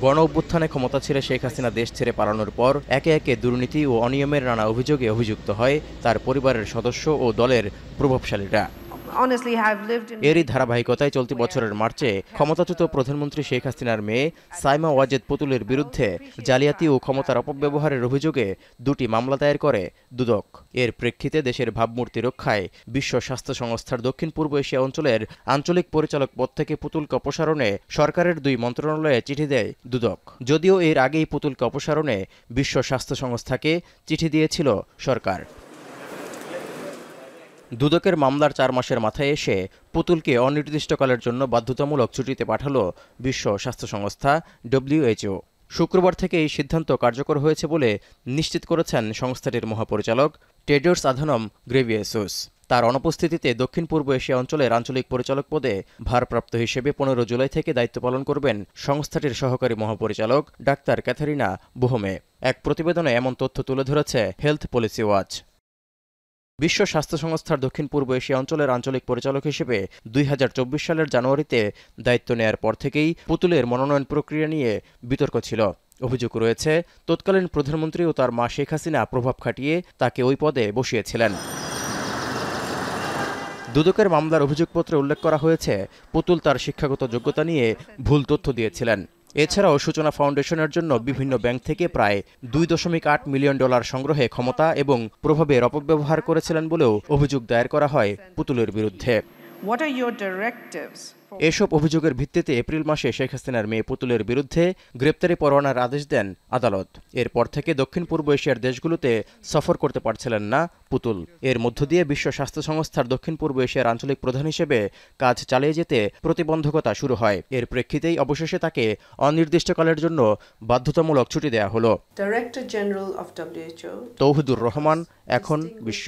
গণ অভ্যুত্থানে ক্ষমতা ছেড়ে শেখ হাসিনা দেশ ছেড়ে পালানোর পর একে একে দুর্নীতি ও অনিয়মের নানা অভিযোগে অভিযুক্ত হয় তার পরিবারের সদস্য ও দলের প্রভাবশালীরা। এরই ধারাবাহিকতায় চলতি বছরের মার্চে ক্ষমতাচ্যুত প্রধানমন্ত্রী শেখ হাসিনার মেয়ে সাইমা ওয়াজেদ পুতুলের বিরুদ্ধে জালিয়াতি ও ক্ষমতার অপব্যবহারের অভিযোগে দুটি মামলা দায়ের করে দুদক। এর প্রেক্ষিতে দেশের ভাবমূর্তি রক্ষায় বিশ্ব স্বাস্থ্য সংস্থার দক্ষিণ পূর্ব এশিয়া অঞ্চলের আঞ্চলিক পরিচালক পদ থেকে পুতুলকে অপসারণে সরকারের দুই মন্ত্রণালয়ে চিঠি দেয় দুদক। যদিও এর আগেই পুতুলকে অপসারণে বিশ্ব স্বাস্থ্য সংস্থাকে চিঠি দিয়েছিল সরকার। দুদকের মামলার 4 মাসের মাথায় এসে পুতুলকে অনির্দিষ্টকালের জন্য বাধ্যতামূলক ছুটিতে পাঠাল বিশ্ব স্বাস্থ্য সংস্থা WHO। শুক্রবার থেকে এই সিদ্ধান্ত কার্যকর হয়েছে বলে নিশ্চিত করেছেন সংস্থাটির মহাপরিচালক টেড্রোস আধানম ঘেব্রেয়েসুস। তার অনুপস্থিতিতে দক্ষিণ পূর্ব এশিয়া অঞ্চলের আঞ্চলিক পরিচালক পদে ভারপ্রাপ্ত হিসেবে 15 জুলাই থেকে দায়িত্ব পালন করবেন সংস্থাটির সহকারী মহাপরিচালক ডাক্তার ক্যাথারিনা বুহমে। এক প্রতিবেদনে এমন তথ্য তুলে ধরেছে হেলথ পলিসি ওয়াচ। বিশ্ব স্বাস্থ্য সংস্থার দক্ষিণ পূর্ব এশিয়া অঞ্চলের আঞ্চলিক পরিচালক হিসেবে 2024 সালের জানুয়ারিতে দায়িত্ব নেয়ার পর থেকেই পুতুলের মনোনয়ন প্রক্রিয়া নিয়ে বিতর্ক ছিল। অভিযোগ রয়েছে তৎকালীন প্রধানমন্ত্রী ও তার মা শেখ হাসিনা প্রভাব খাটিয়ে তাকে ওই পদে বসিয়েছিলেন। দুদকের মামলার অভিযোগপত্রে উল্লেখ করা হয়েছে পুতুল তার শিক্ষাগত যোগ্যতা নিয়ে ভুল তথ্য দিয়েছিলেন। এছাড়াও সূচনা ফাউন্ডেশনের জন্য বিভিন্ন ব্যাংক থেকে প্রায় $2.8 মিলিয়ন সংগ্রহে ক্ষমতা এবং প্রভাবের অপব্যবহার করেছিলেন বলেও অভিযোগ দায়ের করা হয় পুতুলের বিরুদ্ধে। এসব অভিযোগের ভিত্তিতে এপ্রিল মাসে শেখ হাসিনার মেয়ে পুতুলের বিরুদ্ধে গ্রেপ্তারি পরোয়ানার আদেশ দেন আদালত। এরপর থেকে দক্ষিণ পূর্ব এশিয়ার দেশগুলোতে সফর করতে পারছিলেন না পুতুল। এর মধ্য দিয়ে বিশ্ব স্বাস্থ্য সংস্থার দক্ষিণ পূর্ব এশিয়ার আঞ্চলিক প্রধান হিসেবে কাজ চালিয়ে যেতে প্রতিবন্ধকতা শুরু হয়। এর প্রেক্ষিতেই অবশেষে তাকে অনির্দিষ্টকালের জন্য বাধ্যতামূলক ছুটি দেয়া হলো। তৌহিদুর রহমান, এখন বিশ্ব।